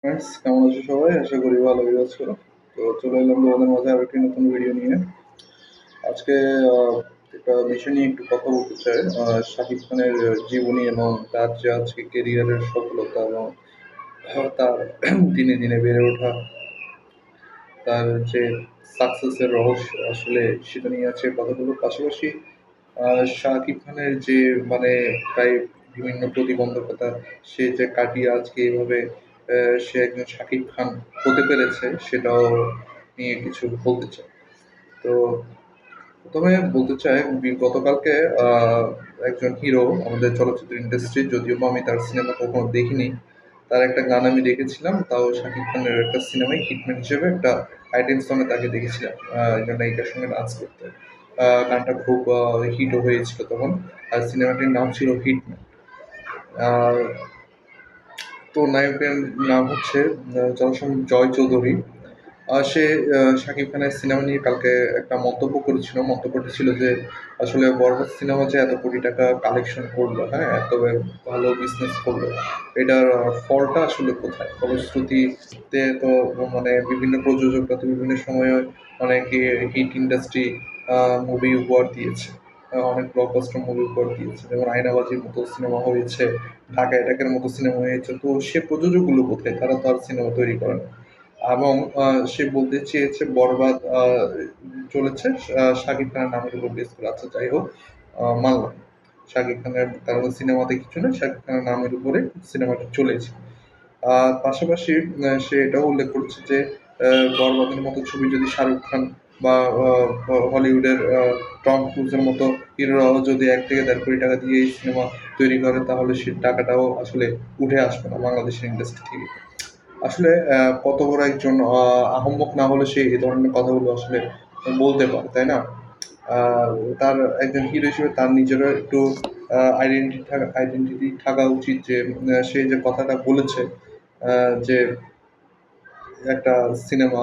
Friends, কেমন আছো সবাই? আশা করি ভালোই আছো। তো চলে এলাম তোমাদের মাঝে আরো একটি নতুন ভিডিও নিয়ে। আজকে একটা বিষয় নিয়ে একটু কথা বলতে চাই। শাকিব খানের জীবনী এবং তার যে আজকে কেরিয়ারের সফলতা এবং তার দিনে দিনে বেড়ে ওঠা, তার যে সাকসেসের রহস্য আসলে সেটা নিয়ে আছে কথাগুলোর পাশাপাশি শাকিব খানের যে মানে প্রায় বিভিন্ন প্রতিবন্ধকতা সে যে কাটিয়ে আজকে এভাবে সে একজন শাকিব খান হতে পেরেছে সেটাও নিয়ে কিছু বলতে চাই। তো প্রথমে বলতে চাই গতকালকে একজন হিরো আমাদের চলচ্চিত্র ইন্ডাস্ট্রির, যদিও বা আমি তার সিনেমা কখনো দেখিনি, তার একটা গান আমি দেখেছিলাম, তাও শাকিব খানের একটা সিনেমায় হিটম্যান হিসেবে একটা আইটেম সঙ্গে তাকে দেখেছিলাম একজন নায়িকার সঙ্গে ডান্স করতে। গানটা খুব হিটও হয়েছিল তখন। আর সিনেমাটির নাম ছিল হিটম্যান। আর তো নায়কের নাম হচ্ছে জয় চৌধুরী। সে শাকিব খানের সিনেমা নিয়ে কালকে একটা মন্তব্য করেছিল। মন্তব্যটি ছিল যে আসলে বরবাদ সিনেমা যে এত কোটি টাকা কালেকশন করলো, হ্যাঁ, এত ভালো বিজনেস করলো, এটার ফলটা আসলে কোথায়? ফলশ্রুতিতে তো মানে বিভিন্ন প্রযোজকরা তো বিভিন্ন সময়ে অনেকে হিট ইন্ডাস্ট্রি মুভি উপহার দিয়েছে। অনেক ব্লকবাস্টার মুভি উপহার দিয়েছে, যেমন আয়নাবাজির মতো সিনেমা হয়েছে, ঢাকা অ্যাটাকের মতো সিনেমা হয়েছে। তো সে প্রযোজকগুলো কোথায়? তারা তো আর সিনেমা তৈরি করে না। এবং সে বলতে চেয়েছে বরবাদ চলেছে শাকিব খানের নামের উপর বেস করে। আচ্ছা, যাই হোক, মানলাম শাকিব খানের, কারণ সিনেমাতে কিছু না, শাকিব খানের নামের উপরে সিনেমাটা চলেছে। পাশাপাশি সে এটাও উল্লেখ করছে যে বরবাদের মতো ছবি যদি শাহরুখ খান বা হলিউডের টম ক্রুজের মতো হিরোরাও যদি 1 থেকে 1.5 কোটি টাকা দিয়ে এই সিনেমা তৈরি করে, তাহলে সে টাকাটাও আসলে উঠে আসবে না বাংলাদেশের ইন্ডাস্ট্রি থেকে। আসলে কত বড় একজন আহম্মক না হলে সে এই ধরনের কথাগুলো আসলে বলতে পারে, তাই না? আহ, তার একজন হিরো হিসেবে তার নিজেরও একটু আইডেন্টিটি থাকা উচিত যে সে যে কথাটা বলেছে, যে একটা সিনেমা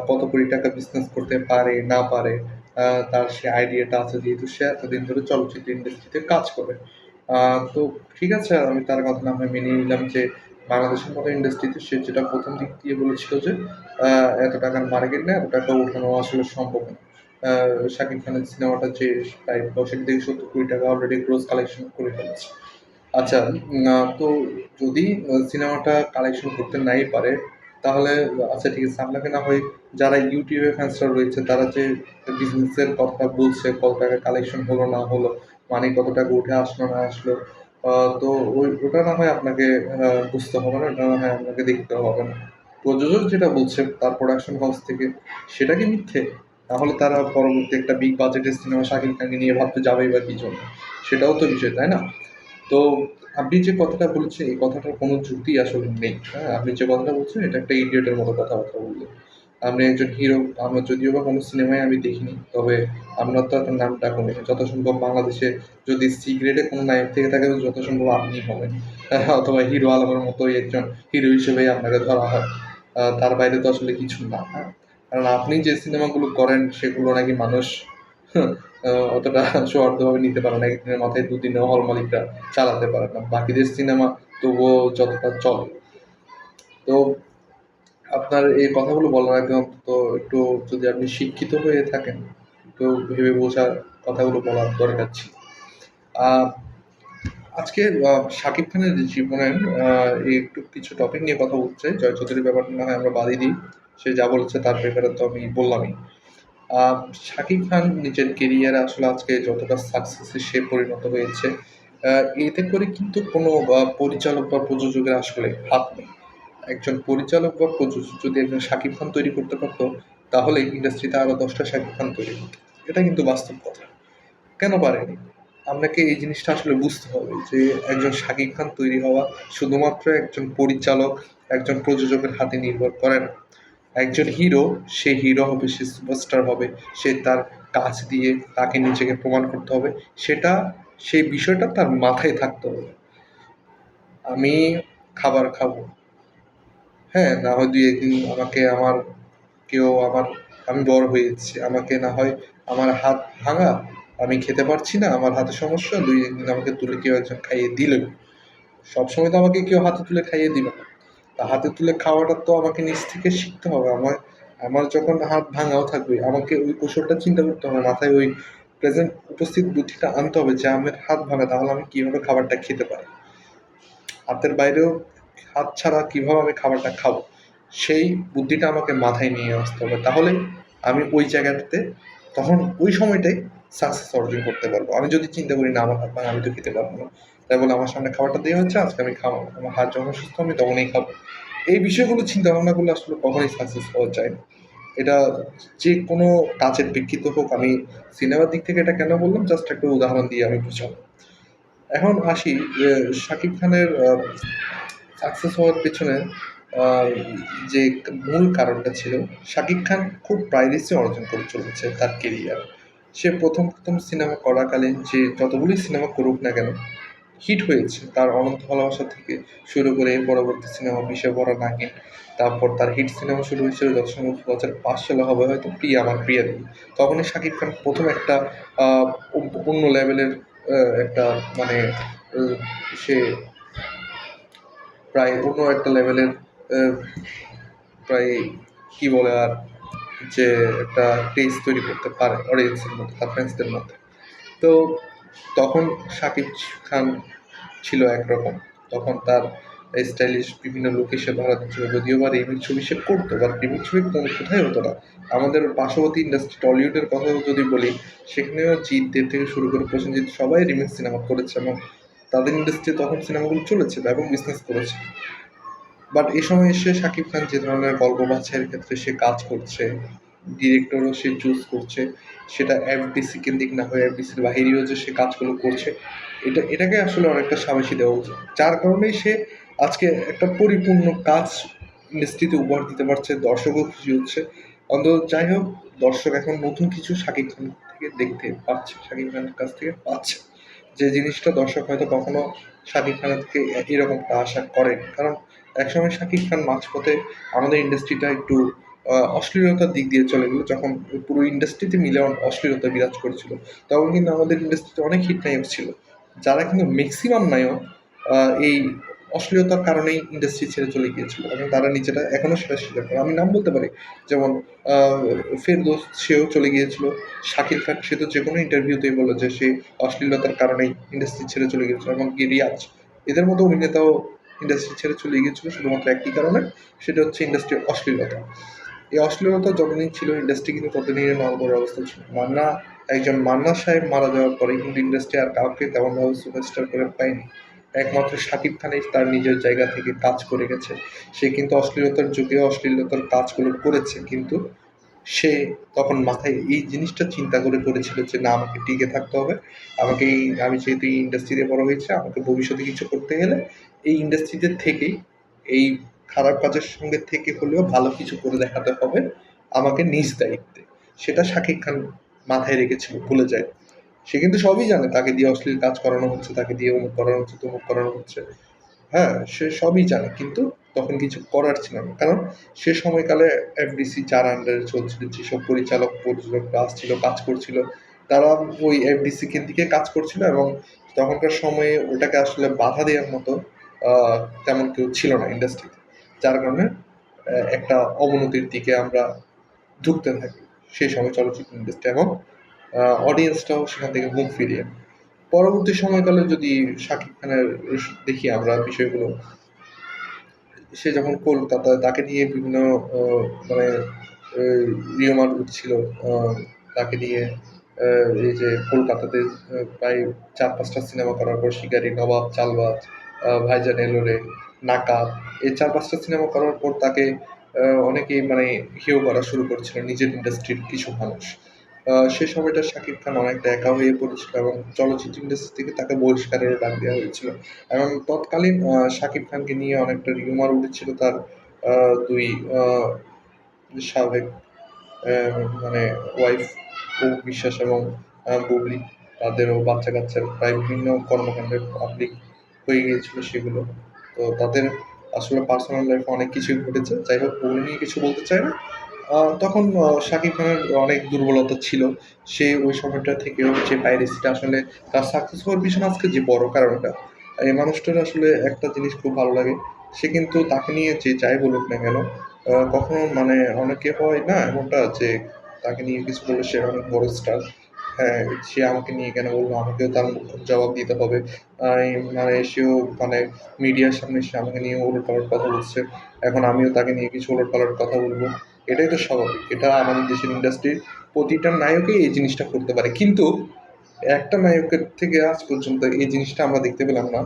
কত কোটি টাকা বিজনেস করতে পারে না পারে, তার সে আইডিয়াটা আছে, যেহেতু সে এতদিন ধরে চলচ্চিত্র ইন্ডাস্ট্রিতে কাজ করে। তো ঠিক আছে, আমি তার কথা না হয় মেনে নিলাম যে বাংলাদেশের মতো ইন্ডাস্ট্রিতে সে যেটা প্রথম দিক দিয়ে বলেছিল যে এত টাকার মার্কেট নেই, এত টাকা ওঠানো আসলে সম্ভব না। শাকিব খানের সিনেমাটা যে প্রায় 10 থেকে 70 কোটি টাকা অলরেডি গ্রোস কালেকশন করে ফেলেছে। আচ্ছা, তো যদি সিনেমাটা কালেকশন করতে নাই পারে, তাহলে আচ্ছা ঠিক আছে, আপনাকে না হয় যারা ইউটিউবে ফ্যান্সরা রয়েছে তারা যে বিজনেসের কথা বলছে, কত টাকা কালেকশন হলো না হলো, মানে কত টাকা উঠে আসলো না আসলো, তো ওটা না হয় আপনাকে বুঝতে হবে না, ওটা না হয় আপনাকে দেখতে হবে না। প্রযোজক যেটা বলছে তার প্রোডাকশন হাউস থেকে, সেটা কি মিথ্যে? তাহলে তারা পরবর্তী একটা বিগ বাজেটের সিনেমা শাকিব খানকে নিয়ে ভাবতে যাবেই বা কি জন্য? সেটাও তো বিষয়, তাই না? তো আপনি যে কথাটা বলেছেন এই কথাটার কোনো যুক্তি আসলে নেই। হ্যাঁ? আপনি যে কথাটা বলছেন এটা একটা ইডিয়টের মতো কথাবার্তা বললেন। আপনি একজন হিরো, আমরা যদিও বা কোনো সিনেমায় আমি দেখিনি। তবে আমরা তো আপনার নামটা শুনি। যত সম্ভব বাংলাদেশে যদি সি গ্রেডে কোনো নায়ক থেকে থাকে যত সম্ভব আপনিই হবেন। অথবা হিরো আলমের মতোই একজন হিরো হিসেবেই আপনাকে ধরা হয়। তার বাইরে তো আসলে কিছু না। হ্যাঁ? কারণ আপনি যে সিনেমাগুলো করেন সেগুলো নাকি মানুষ অতটা সৌহার্দ্যভাবে নিতে পারে না। একদিনের মাথায় দুদিনে হল মালিকরা চালাতে পারে না। বাকিদের সিনেমা তবুও যতটা চলে। তো আপনার এই কথাগুলো বলার আগে অন্তত একটু, যদি আপনি শিক্ষিত হয়ে থাকেন, একটু ভেবে বোঝার কথাগুলো বলার দরকার ছিল। আহ, আজকে শাকিব খানের জীবনের এই একটু কিছু টপিক নিয়ে কথা বলতে চাই। জয় চৌধুরীর ব্যাপারটা না হয় আমরা বাদই দিই, সে যা বলেছে তার ব্যাপারে তো আমি বললামই। আহ, শাকিব খান নিজের কেরিয়ারে আসলে আজকে যতটা সাকসেসে সে পরিণত হয়েছে, এতে করে কিন্তু কোনো পরিচালক বা প্রযোজকের আসলে হাত নেই। একজন পরিচালক বা প্রযোজক যদি একজন শাকিব খান তৈরি করতে পারতো, তাহলে ইন্ডাস্ট্রিতে আরো 10টা শাকিব খান তৈরি হতো। এটা কিন্তু বাস্তব কথা। কেন পারেনি? আপনাকে এই জিনিসটা আসলে বুঝতে হবে যে একজন শাকিব খান তৈরি হওয়া শুধুমাত্র একজন পরিচালক, একজন প্রযোজকের হাতে নির্ভর করে না। একজন হিরো, সে হিরো হবে, সে সুপারস্টার হবে, সে তার কাজ দিয়ে তাকে নিজেকে প্রমাণ করতে হবে। সেটা, সেই বিষয়টা তার মাথায় থাকতে হবে। আমি খাবার খাবো, হ্যাঁ, না হয় 2 একদিন আমাকে আমার কেউ আমার, আমি বড় হয়েছি, আমাকে না হয় আমার হাত ভাঙা, আমি খেতে পারছি না, আমার হাতে সমস্যা, 2 একদিন আমাকে তুলে কেউ একজন খাইয়ে দিল। সবসময় তো আমাকে কেউ হাতে তুলে খাইয়ে দিবে না। হাতে তুলে খাওয়াটা তো আমাকে নিজ থেকে শিখতে হবে। আমার আমার যখন হাত ভাঙাও থাকবে, আমাকে ওই কৌশলটা চিন্তা করতে হবে, মাথায় ওই প্রেজেন্ট উপস্থিত বুদ্ধিটা আনতে হবে যে আমার হাত ভাঙা, তাহলে আমি কিভাবে খাবারটা খেতে পারি। হাতের বাইরেও হাত ছাড়া কিভাবে আমি খাবারটা খাবো, সেই বুদ্ধিটা আমাকে মাথায় নিয়ে আসতে হবে। তাহলে আমি ওই জায়গাটাতে তখন ওই সময়টাই সাকসেস অর্জন করতে পারবো। আমি যদি চিন্তা করি না আমার হাত ভাঙা, আমি তো খেতে পারবো না, তাই বলে আমার সামনে খাবারটা দেওয়া হচ্ছে, আজকে আমি খাবো, আমার হাত যখন সুস্থ আমি তখনই খাবো। এই বিষয়গুলো চিন্তা ভাবনা করলে আসলে কখনোই সাকসেস হওয়া যায় না। এটা যে কোনো কাজের প্রেক্ষিতে হোক, আমি সিনেমার দিক থেকে এটা কেন বললাম, জাস্ট একটা উদাহরণ দিয়ে আমি বুঝাবো। এখন আসি শাকিব খানের সাকসেস হওয়ার পেছনে আহ, যে মূল কারণটা ছিল, শাকিব খান খুব প্রাইভেসি অর্জন করে চলেছে তার কেরিয়ার। সে প্রথম প্রথম সিনেমা করাকালীন যে যতগুলি সিনেমা করুক না কেন, হিট হয়েছে। তার অনন্ত ভালোবাসা থেকে শুরু করে এর পরবর্তী সিনেমা বিষে পড়া নাগিন, তারপর তার হিট সিনেমা শুরু হয়েছিল যত সম্ভব 2005 সালে হবে হয়তো, প্রিয়া আমার প্রিয়া দেবী। তখনই শাকিব খান প্রথম একটা আহ, অন্য লেভেলের একটা মানে আহ, সে প্রায় অন্য একটা লেভেলের আহ, প্রায় কি বলে আর, যে একটা টেস্ট তৈরি করতে পারে অডিয়েন্সের মধ্যে, তার ফ্রেন্ডসদের মধ্যে। তো তখন শাকিব খান ছিল একরকম, তখন তার স্টাইলিশ বিভিন্ন লোক এসে ধরা দিচ্ছিল, যদিও বা রিমিক ছবি সে করতো, বা রিমিক ছবি কোথায় হতো না। আমাদের পার্শ্ববর্তী ইন্ডাস্ট্রি টলিউডের কথা যদি বলি, সেখানেও জিৎ দেব থেকে শুরু করে প্রসেনজিৎ সবাই রিমিক্স সিনেমা করেছে, এবং তাদের ইন্ডাস্ট্রি তখন সিনেমাগুলো চলেছে এবং বিজনেস করেছে। বাট এই সময় এসে শাকিব খান যে ধরনের গল্প বাছাইয়ের ক্ষেত্রে সে কাজ করছে, ডিরেক্টরও সে চুজ করছে, সেটা এফডিসি কেন্দ্রিক না হয়ে এফডিসির বাহিরেও যে সে কাজগুলো করছে, এটাকে আসলে অনেকটা সাবাসী দেওয়া উচিত। যার কারণেই সে আজকে একটা পরিপূর্ণ কাজ ইন্ডাস্ট্রিতে উপহার দিতে পারছে, দর্শকও খুশি হচ্ছে। অন্তত যাই হোক, দর্শক এখন নতুন কিছু শাকিব খান থেকে দেখতে পাচ্ছে, শাকিব খানের কাছ থেকে পাচ্ছে, যে জিনিসটা দর্শক হয়তো কখনো শাকিব খানের থেকে এরকমটা আশা করেন। কারণ একসময় শাকিব খান মাঝপথে আমাদের ইন্ডাস্ট্রিটা একটু অশ্লীলতার দিক দিয়ে চলে গেলো, যখন পুরো ইন্ডাস্ট্রিতে মিলে অশ্লীলতা বিরাজ করেছিল। তখন কিন্তু আমাদের ইন্ডাস্ট্রিতে অনেক হিট নায়ক ছিল, যারা কিন্তু ম্যাক্সিমাম নায়ক এই অশ্লীলতার কারণেই ইন্ডাস্ট্রি ছেড়ে চলে গিয়েছিল, এবং তারা নিজেরা এখনো সেটা স্বীকার করে। আমি নাম বলতে পারি, যেমন আহ, ফেরদৌস, সেও চলে গিয়েছিল। শাকিল খান, সে তো যে কোনো ইন্টারভিউতেই বলে যে সে অশ্লীলতার কারণেই ইন্ডাস্ট্রি ছেড়ে চলে গিয়েছিল, এমনকি রিয়াজ, এদের মতো অভিনেতাও ইন্ডাস্ট্রি ছেড়ে চলে গিয়েছিল শুধুমাত্র একটি কারণে, সেটা হচ্ছে ইন্ডাস্ট্রির অশ্লীলতা। এই অশ্লীলতা যতদিন ছিল, ইন্ডাস্ট্রি কিন্তু ততদিনই নড়বড়ে অবস্থা ছিল। একজন মান্না সাহেব মারা যাওয়ার পরে কিন্তু ইন্ডাস্ট্রি আর কাউকে তেমনভাবে সুপারস্টার করে পায়নি। একমাত্র শাকিব খানই তার নিজের জায়গা থেকে কাজ করে গেছে। সে কিন্তু অশ্লীলতার যুগেও অশ্লীলতার কাজগুলো করেছে, কিন্তু সে তখন মাথায় এই জিনিসটা চিন্তা করে করেছিল যে না, আমাকে টিকে থাকতে হবে, আমাকে আমি যেহেতু এই ইন্ডাস্ট্রিতে বড় হয়েছে, আমাকে ভবিষ্যতে কিছু করতে গেলে এই ইন্ডাস্ট্রিতে থেকেই, এই খারাপ কাজের সঙ্গে থেকে হলেও ভালো কিছু করে দেখাতে হবে আমাকে নিজ দায়িত্বে। সেটা শাকিব খান মাথায় রেখেছিল, ভুলে যায়। সে কিন্তু সবই জানে, তাকে দিয়ে অশ্লীল কাজ করানো হচ্ছে, তাকে দিয়ে অমুক করানো হচ্ছে, তমুক করানো হচ্ছে। হ্যাঁ, সে সবই জানে, কিন্তু তখন কিছু করার ছিল না। কারণ সে সময়কালে এফডিসি যার আন্ডারে চলছিল, যেসব পরিচালক প্রযোজকরা আসছিল, কাজ করছিল, তারা ওই এফডিসি কেন্দ্রিকে কাজ করছিল, এবং তখনকার সময়ে ওটাকে আসলে বাধা দেওয়ার মতো আহ, তেমন কেউ ছিল না ইন্ডাস্ট্রিতে। যার কারণে একটা অবনতির দিকে আমরা ঢুকতে থাকি সেই সময় চলচ্চিত্র ইন্ডাস্ট্রি, এবং অডিয়েন্সটাও সেখান থেকে মুখ ফিরিয়ে। পরবর্তী সময়কালে যদি শাকিব খানের দেখি আমরা বিষয়গুলো, সে যখন কলকাতায়, তাকে নিয়ে বিভিন্ন মানে রিউমার উঠছিল, তাকে নিয়ে এই যে কলকাতাতে প্রায় 4-5টা সিনেমা করার পর, শিকারি, নবাব, চালবাজ, ভাইজান এলোরে, নাকা, এই 4-5টা সিনেমা করার পর তাকে অনেকেই মানে হেয় করা শুরু করেছিল নিজের ইন্ডাস্ট্রির কিছু মানুষ। সে সময়টা শাকিব খান অনেকটা একা হয়ে পড়েছিল, এবং চলচ্চিত্র ইন্ডাস্ট্রি থেকে তাকে বহিষ্কারেরও ডাক দেওয়া হয়েছিল। এবং তৎকালীন শাকিব খানকে নিয়ে অনেকটা রিউমার উঠেছিল তার দুই আহ, সাবেক মানে ওয়াইফ, অপু বিশ্বাস এবং বুবলি, তাদেরও বাচ্চা কাচ্চার প্রায় বিভিন্ন কর্মকাণ্ডে পাবলিক হয়ে গিয়েছিল সেগুলো। তো তাদের আসলে পার্সোনাল লাইফে অনেক কিছুই ঘটেছে, যাই হোক ওগুলো নিয়ে কিছু বলতে চাই না। তখন শাকিব খানের অনেক দুর্বলতা ছিল। সে ওই সময়টা থেকেও যে পাইরেসিটা আসলে তার সাকসেস হওয়ার পিছনে আজকে যে বড় কারণটা, এই মানুষটার আসলে একটা জিনিস খুব ভালো লাগে, সে কিন্তু তাকে নিয়ে যে যাই বলুক না কেন, কখনো মানে অনেকে হয় না এমনটা যে তাকে নিয়ে কিছু বললে সে অনেক বড় স্টার, হ্যাঁ, সে আমাকে নিয়ে কেন বললো, আমাকেও তার জবাব দিতে হবে। মানে সেও মানে মিডিয়ার সামনে সে আমাকে নিয়ে উলটপালট কথা বলছে, এখন আমিও তাকে নিয়ে কিছু উলটপালট কথা বলবো। এটাই তো স্বাভাবিক, এটা আমাদের দেশের ইন্ডাস্ট্রির প্রতিটা নায়কই এই জিনিসটা করতে পারে, কিন্তু একটা নায়কের থেকে আজ পর্যন্ত এই জিনিসটা আমরা দেখতে পেলাম না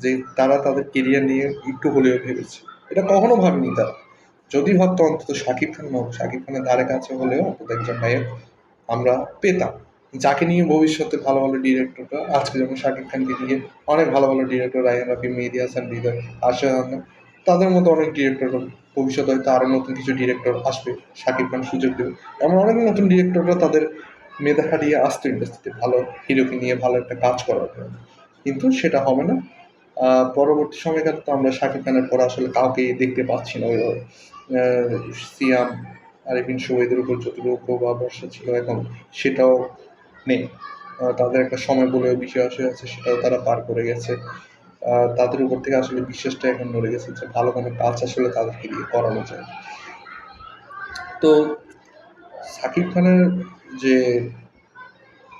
যে তারা তাদের কেরিয়ার নিয়ে একটু হলেও ভেবেছে। এটা কখনো ভাবেনি তারা। যদি ভাবতো অন্তত শাকিব খান হোক, শাকিব খানের ধারে কাছে হলেও অন্তত একজন নায়ক আমরা পেতাম, যাকে নিয়ে ভবিষ্যতে ভালো ভালো ডিরেক্টররা, আজকে যেমন শাকিব খানকে নিয়ে অনেক ভালো ভালো ডিরেক্টর, রায়হান রাফি, মেহেদী হাসান, হৃদয়, আশা আনন্দ, তাদের মতো অনেক ডিরেক্টর, ভবিষ্যতে হয়তো আরো নতুন কিছু ডিরেক্টর আসবে, শাকিব খান সুযোগ দেবে, এমন অনেক নতুন ডিরেক্টররা তাদের মেধা খাটিয়ে আসতো ইন্ডাস্ট্রিতে ভালো হিরোকে নিয়ে ভালো একটা কাজ করার জন্য, কিন্তু সেটা হবে না। পরবর্তী সময়কালে তো আমরা শাকিব খানের পর আসলে কাউকে দেখতে পাচ্ছি না ওইভাবে। আহ, সিয়াম, আরিফিন শুভ এদের উপর যতটুকু প্রভাব বর্ষা ছিল এখন সেটাও নেই। তাদের একটা সময় বলে বিষয় আসে আছে, সেটাও তারা পার করে গেছে। তাদের উপর থেকে আসলে বিশ্বাসটা এখন নড়ে গেছে যে ভালো কোনো কাজ আসলে তাদেরকে দিয়ে করানো যায়। তো শাকিব খানের যে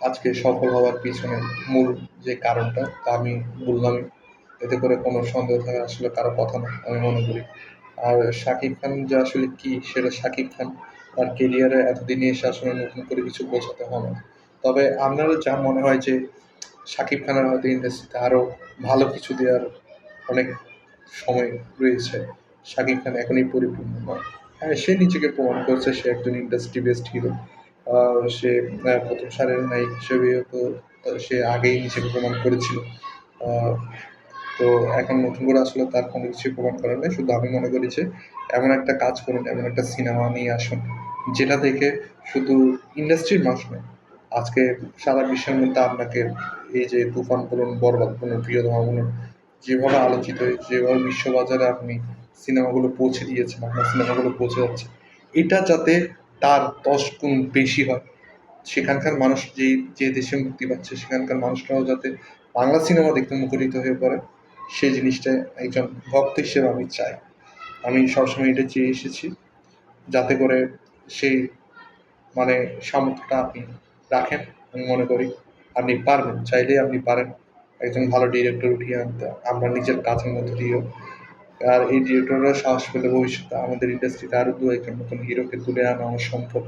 আজকে সফল হওয়ার পিছনে মূল যে কারণটা তা আমি বললামই, এতে করে কোনো সন্দেহ থাকার আসলে কারো কথা না আমি মনে করি। আর শাকিব খান যে আসলে কি সেটা শাকিব খান তার কেরিয়ারে এতদিনে এসে আসলে নতুন করে কিছু বোঝাতে হবে না। তবে আপনারও যা মনে হয় যে শাকিব খানের হয়তো ইন্ডাস্ট্রিতে আরো ভালো কিছু দেওয়ার অনেক সময় রয়েছে, শাকিব খান এখনই পরিপূর্ণ নয়। হ্যাঁ, সে নিজেকে প্রমাণ করেছে, সে একজন ইন্ডাস্ট্রি বেসড হিরো। সে প্রথম সারের নায়ক হিসেবেও তো সে আগেই নিজেকে প্রমাণ করেছিল। আহ, তো এখন নতুন করে আসলে তার কোনো কিছুই প্রমাণ করার নেই, শুধু আমি মনে করি যে এমন একটা কাজ করুন, এমন একটা সিনেমা নিয়ে আসুন যেটা থেকে শুধু ইন্ডাস্ট্রির মানুষ নয়, আজকে সারা বিশ্বের মধ্যে আপনাকে এই যে তুফান বলুন, বরবাদ বলুন, প্রিয়তমা বলুন, যেভাবে আলোচিত হয়ে যেভাবে বিশ্ববাজারে আপনি সিনেমাগুলো পৌঁছে দিয়েছেন, আপনার সিনেমাগুলো পৌঁছে যাচ্ছে, এটা যাতে তার 10 গুণ বেশি হয়, সেখানকার মানুষ যে যে দেশে মুক্তি পাচ্ছে সেখানকার মানুষরাও যাতে বাংলা সিনেমা দেখতে মুখরিত হয়ে পড়ে, সেই জিনিসটা একজন ভক্ত হিসেবে আমি চাই। আমি সবসময় এটা চেয়ে এসেছি, যাতে করে সেই মানে সামর্থ্যটা আপনি রাখেন। আমি মনে করি আপনি পারবেন, চাইলেই আপনি পারেন একজন ভালো ডিরেক্টর উঠিয়ে আনতে, আমরা নিজের কাজের মধ্যে দিয়েও। আর এই ডিরেক্টররা সাহস পেলে ভবিষ্যতে আমাদের ইন্ডাস্ট্রিতে আরো দু একজন নতুন হিরোকে তুলে আনা আমার সম্ভব,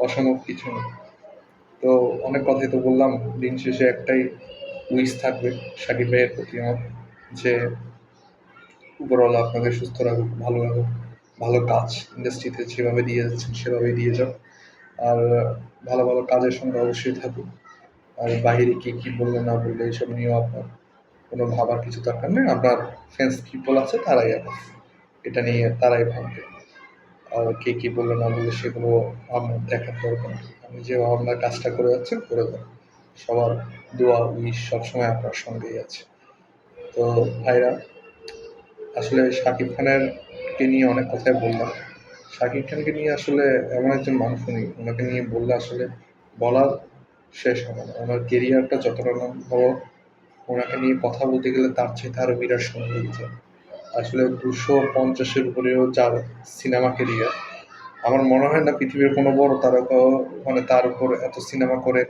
অসম্ভব কিছু না। তো অনেক কথাই তো বললাম, দিন শেষে একটাই উইশ থাকবে সাকিব ভাইয়ের প্রতি আমার, যে উপরওয়ালা আপনাদের সুস্থ রাখুক, ভালো রাখুক, ভালো কাজ ইন্ডাস্ট্রিতে যেভাবে দিয়ে যাচ্ছেন সেভাবেই দিয়ে যাও। আর ভালো ভালো কাজের সঙ্গে অবশ্যই থাকুক। আর বাহিরে কে কী বললো না বললো এইসব নিয়েও আপনার কোনো ভাবার কিছু দরকার নেই, আপনার ফ্রেন্ডস পিপল আছে তারাই আপনার এটা নিয়ে তারাই ভাববে। আর কে কী বললো না বললো সেগুলো আপনার দেখার দরকার নেই, আপনি যে আপনার কাজটা করে যাচ্ছেন করে যান। সবার দোয়া উইশ সবসময় আপনার সঙ্গেই আছে। তো ভাইরা, আসলে শাকিব খানের কে নিয়ে অনেক কথাই বললাম। শাকিব খানকে নিয়ে আসলে এমন একজন মানুষ, উনি ওনাকে নিয়ে বললে আসলে বলার শেষ হবে না। ওনার কেরিয়ারটা যতটা না বড়, ওনাকে নিয়ে কথা বলতে গেলে তার চেয়ে আরো বিরাট সময় লেগে যায়। আসলে 250-এর উপরেও যার সিনেমা কেরিয়ার, আমার মনে হয় না পৃথিবীর কোনো বড় তারকাও মানে তার উপর এত সিনেমা করে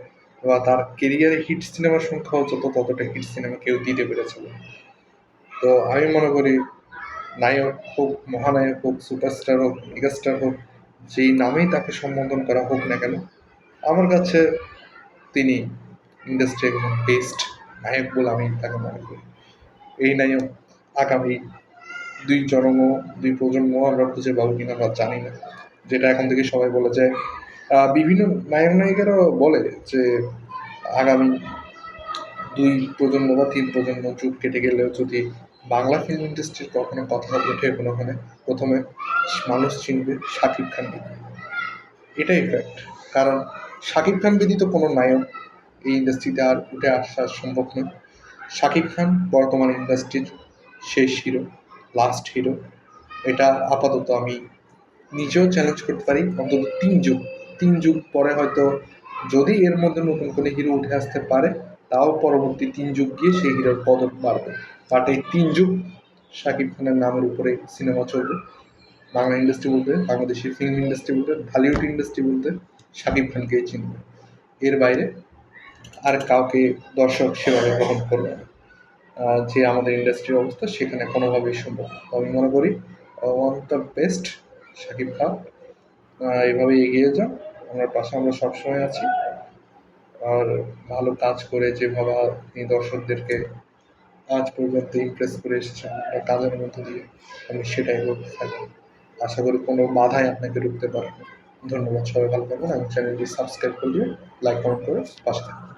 বা তার কেরিয়ারে হিট সিনেমার সংখ্যাও ততটা হিট সিনেমা কেউ দিতে পেরেছে বলে। তো আমি মনে করি নায়ক হোক, মহানায়ক হোক, সুপারস্টার হোক, মেগাস্টার হোক, যেই নামেই তাকে সম্বোধন করা হোক না কেন, আমার কাছে তিনি ইন্ডাস্ট্রি একজন বেস্ট নায়ক বলে আমি তাকে মনে করি। এই নায়ক আগামী দুই প্রজন্ম আমরা খুঁজে পাবো কিনা আমরা জানি না, যেটা এখন থেকে সবাই বলে যায়। বিভিন্ন নায়ক নায়িকারাও বলে যে আগামী 2 প্রজন্ম বা 3 প্রজন্ম যুগ কেটে গেলেও যদি বাংলা ফিল্ম ইন্ডাস্ট্রির কখনো কথা ওঠে কোনোখানে, প্রথমে মানুষ চিনবে শাকিব খানকে। এটাই ফ্যাক্ট। কারণ শাকিব খান ব্যতীত কোনো নায়ক এই ইন্ডাস্ট্রিতে আর উঠে আসা সম্ভব নয়। শাকিব খান বর্তমান ইন্ডাস্ট্রির শেষ হিরো, লাস্ট হিরো। এটা আপাতত আমি নিজেও চ্যালেঞ্জ করতে পারি, অন্তত 3 যুগ, 3 যুগ পরে হয়তো যদি এর মধ্যে নতুন কোনো হিরো উঠে আসতে পারে, তাও পরবর্তী 3 যুগ গিয়ে সেই হিরোর পদক বাড়বে। বাট এই 3 যুগ শাকিব খানের নামের উপরে সিনেমা চলবে। বাংলা ইন্ডাস্ট্রি বলতে, বাংলাদেশি ফিল্ম ইন্ডাস্ট্রি বলতে, ঢালিউড ইন্ডাস্ট্রি বলতে শাকিব খানকেই চিনবে। এর বাইরে আর কাউকে দর্শক সেভাবে গ্রহণ করবে না। যে আমাদের ইন্ডাস্ট্রির অবস্থা সেখানে কোনোভাবেই সম্ভব না। তো আমি মনে করি one of the best Shakib Khan. এভাবেই এগিয়ে যান। আপনার পাশে আমরা সবসময় আছি। আর ভালো কাজ করে যেভাবে আপনি দর্শকদেরকে আজ পর্যন্ত ইমপ্রেস করে এসেছেন আপনার কাজের মধ্য দিয়ে, আমি সেটাই বলতে থাকি। আশা করি কোনো বাধাই আপনাকে রুখতে পারবে না। ধন্যবাদ। সবাই ভালো থাকবেন এবং চ্যানেলটি সাবস্ক্রাইব করে দিয়ে লাইক কমেন্ট করে পাশে থাকবেন।